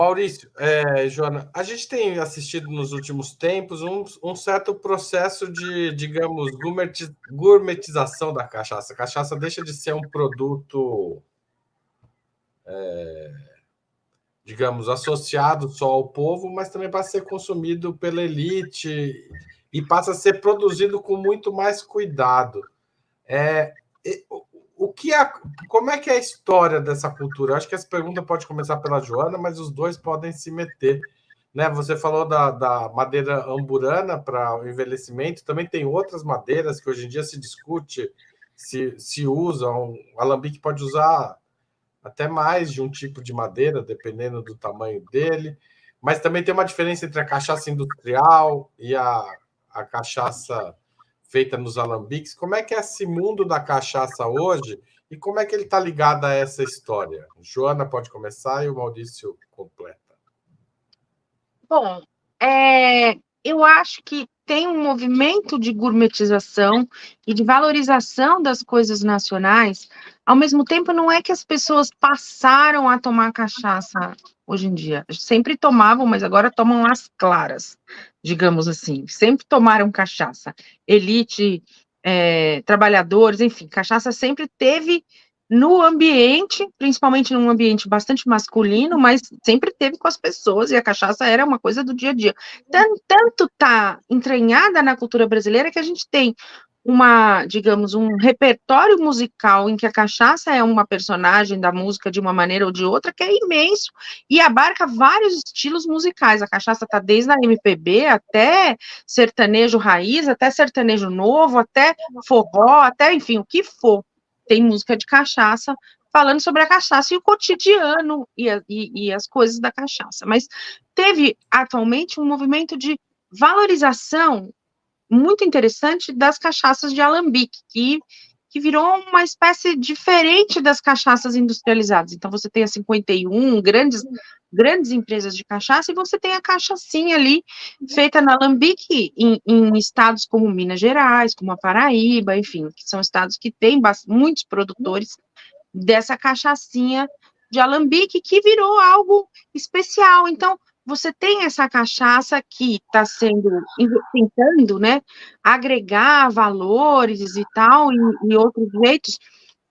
Maurício, Joana, a gente tem assistido nos últimos tempos um certo processo de, digamos, gourmetização da cachaça. A cachaça deixa de ser um produto, digamos, associado só ao povo, mas também para ser consumido pela elite e passa a ser produzido com muito mais cuidado. É, o que é, como é que é a história dessa cultura? Eu acho que essa pergunta pode começar pela Joana, mas os dois podem se meter. Né? Você falou da madeira amburana para o envelhecimento, também tem outras madeiras que hoje em dia se discute se usam. O alambique pode usar até mais de um tipo de madeira, dependendo do tamanho dele. Mas também tem uma diferença entre a cachaça industrial e a cachaça feita nos alambiques. Como é que é esse mundo da cachaça hoje e como é que ele está ligado a essa história? Joana pode começar e o Maurício completa. Bom, eu acho que tem um movimento de gourmetização e de valorização das coisas nacionais. Ao mesmo tempo, não é que as pessoas passaram a tomar cachaça hoje em dia. Sempre tomavam, mas agora tomam as claras, digamos assim. Sempre tomaram cachaça. Elite, trabalhadores, enfim, cachaça sempre teve no ambiente, principalmente num ambiente bastante masculino, mas sempre teve com as pessoas, e a cachaça era uma coisa do dia a dia. Tanto tá entranhada na cultura brasileira que a gente tem digamos, um repertório musical em que a cachaça é uma personagem da música de uma maneira ou de outra, que é imenso e abarca vários estilos musicais. A cachaça está desde a MPB até sertanejo raiz, até sertanejo novo, até forró, até, enfim, o que for. Tem música de cachaça falando sobre a cachaça e o cotidiano e as coisas da cachaça. Mas teve, atualmente, um movimento de valorização muito interessante das cachaças de alambique, que virou uma espécie diferente das cachaças industrializadas. Então, você tem a 51, grandes empresas de cachaça, e você tem a cachaçinha ali, feita na alambique, em estados como Minas Gerais, como a Paraíba, enfim, que são estados que têm muitos produtores dessa cachaçinha de alambique, que virou algo especial. Então, você tem essa cachaça que está tentando, né, agregar valores e tal, e outros jeitos.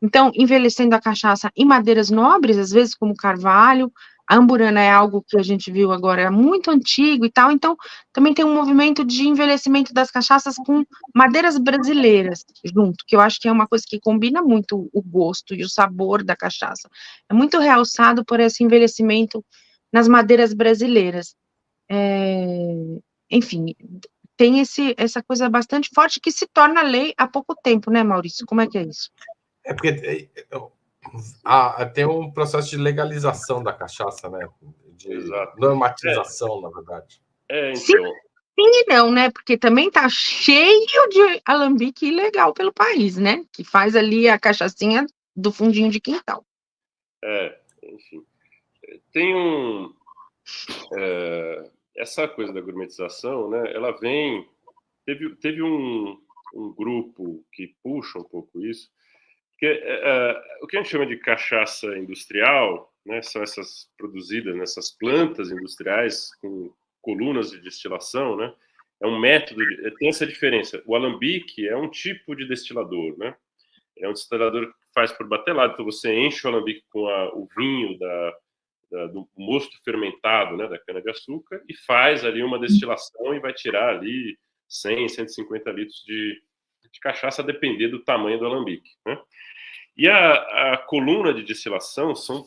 Então, envelhecendo a cachaça em madeiras nobres, às vezes como carvalho. A amburana é algo que a gente viu agora, é muito antigo e tal. Então, também tem um movimento de envelhecimento das cachaças com madeiras brasileiras junto, que eu acho que é uma coisa que combina muito o gosto e o sabor da cachaça. É muito realçado por esse envelhecimento nas madeiras brasileiras. Enfim, tem essa coisa bastante forte que se torna lei há pouco tempo, né, Maurício? Como é que é isso? É porque tem um processo de legalização da cachaça, né? De normatização, na verdade. Então. Sim e não, né? Porque também tá cheio de alambique ilegal pelo país, né? Que faz ali a cachaçinha do fundinho de quintal. Enfim. Tem essa coisa da gourmetização, né? Ela vem... Teve um grupo que puxa um pouco isso, que o que a gente chama de cachaça industrial, né? São essas produzidas nessas plantas industriais com colunas de destilação, né? É um método, tem essa diferença. O alambique é um tipo de destilador, né? É um destilador que faz por batelado, então você enche o alambique com o vinho do mosto fermentado, né, da cana-de-açúcar, e faz ali uma destilação e vai tirar ali 100, 150 litros de cachaça, a depender do tamanho do alambique, né? E a coluna de destilação são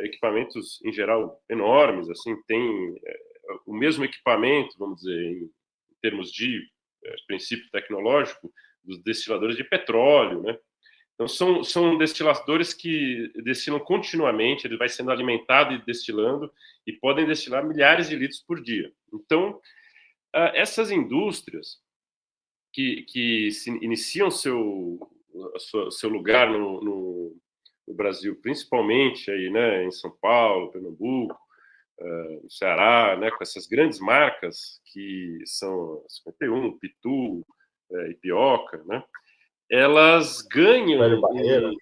equipamentos, em geral, enormes, assim, tem o mesmo equipamento, vamos dizer, em termos de princípio tecnológico, dos destiladores de petróleo, né? Então, são destiladores que destilam continuamente, ele vai sendo alimentado e destilando, e podem destilar milhares de litros por dia. Então, essas indústrias que se iniciam seu lugar no Brasil, principalmente aí, né, em São Paulo, Pernambuco, no Ceará, né, com essas grandes marcas que são 51, Pitu, Ipioca, né, elas ganham... Velho Barreiro.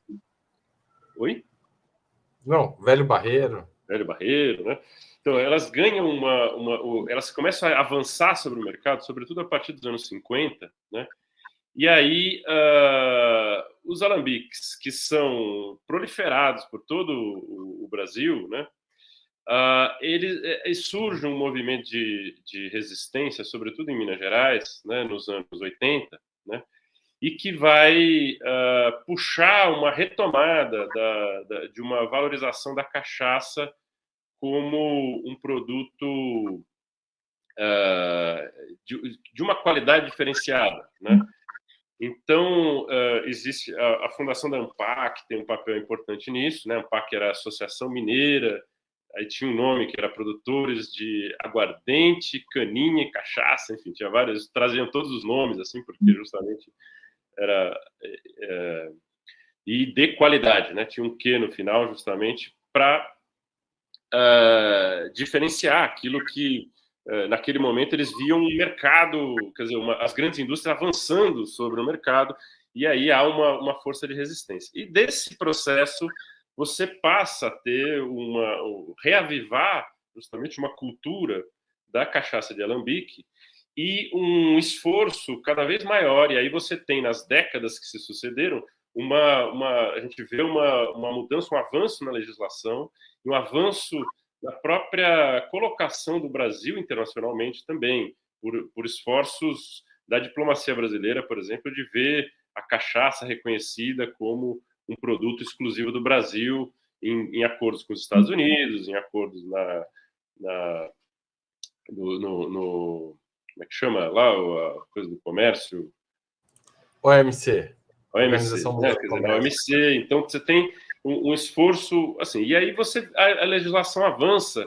Oi? Não, Velho Barreiro. Hélio Barreiro, né? Então, elas ganham elas começam a avançar sobre o mercado, sobretudo a partir dos anos 50, né? E aí, os alambiques, que são proliferados por todo o Brasil, né? Surge um movimento de resistência, sobretudo em Minas Gerais, né, nos anos 80, né? E que vai puxar uma retomada de uma valorização da cachaça como um produto de uma qualidade diferenciada, né? Então, existe a fundação da ANPAC, tem um papel importante nisso, né? A ANPAC era a Associação Mineira, aí tinha um nome que era Produtores de Aguardente, Caninha e Cachaça, enfim, tinha vários, traziam todos os nomes, assim, porque justamente era... e de qualidade, né? Tinha um Q no final, justamente, para diferenciar aquilo que, naquele momento, eles viam um mercado, quer dizer, as grandes indústrias avançando sobre o mercado, e aí há uma força de resistência. E desse processo, você passa a ter reavivar justamente uma cultura da cachaça de alambique e um esforço cada vez maior. E aí você tem, nas décadas que se sucederam, a gente vê uma mudança, um avanço na legislação, um avanço na própria colocação do Brasil internacionalmente também, por esforços da diplomacia brasileira, por exemplo, de ver a cachaça reconhecida como um produto exclusivo do Brasil em acordos com os Estados Unidos, em acordos como é que chama lá, a coisa do comércio? OMC. OMC, né? Quer dizer, na OMC. Então, você tem um esforço, assim, e aí a legislação avança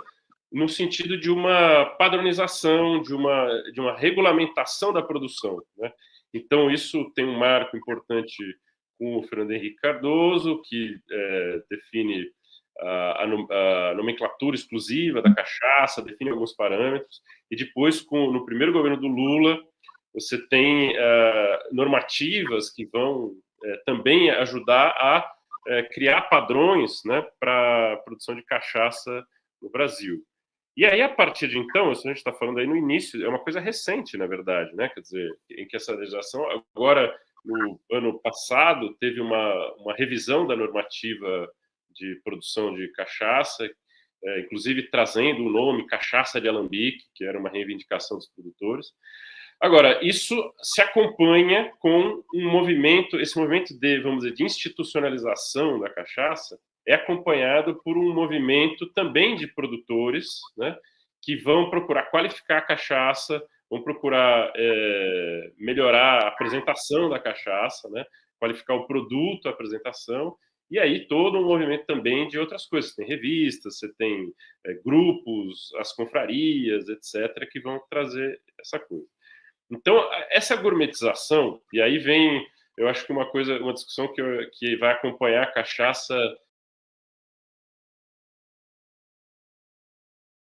no sentido de uma padronização, de uma regulamentação da produção, né? Então, isso tem um marco importante com o Fernando Henrique Cardoso, que define a nomenclatura exclusiva da cachaça, define alguns parâmetros, e depois, no primeiro governo do Lula, você tem normativas que vão também ajudar a criar padrões, né, para a produção de cachaça no Brasil. E aí, a partir de então, isso a gente está falando aí no início, é uma coisa recente, na verdade, né? Quer dizer, em que essa legislação, agora, no ano passado, teve uma revisão da normativa de produção de cachaça, inclusive trazendo o nome Cachaça de Alambique, que era uma reivindicação dos produtores. Agora, isso se acompanha com esse movimento vamos dizer, de institucionalização da cachaça, é acompanhado por um movimento também de produtores, né, que vão procurar qualificar a cachaça, vão procurar melhorar a apresentação da cachaça, né, qualificar o produto, a apresentação, e aí todo um movimento também de outras coisas. Você tem revistas, você tem grupos, as confrarias, etc., que vão trazer essa coisa. Então, essa gourmetização, e aí vem, eu acho que uma discussão que vai acompanhar a cachaça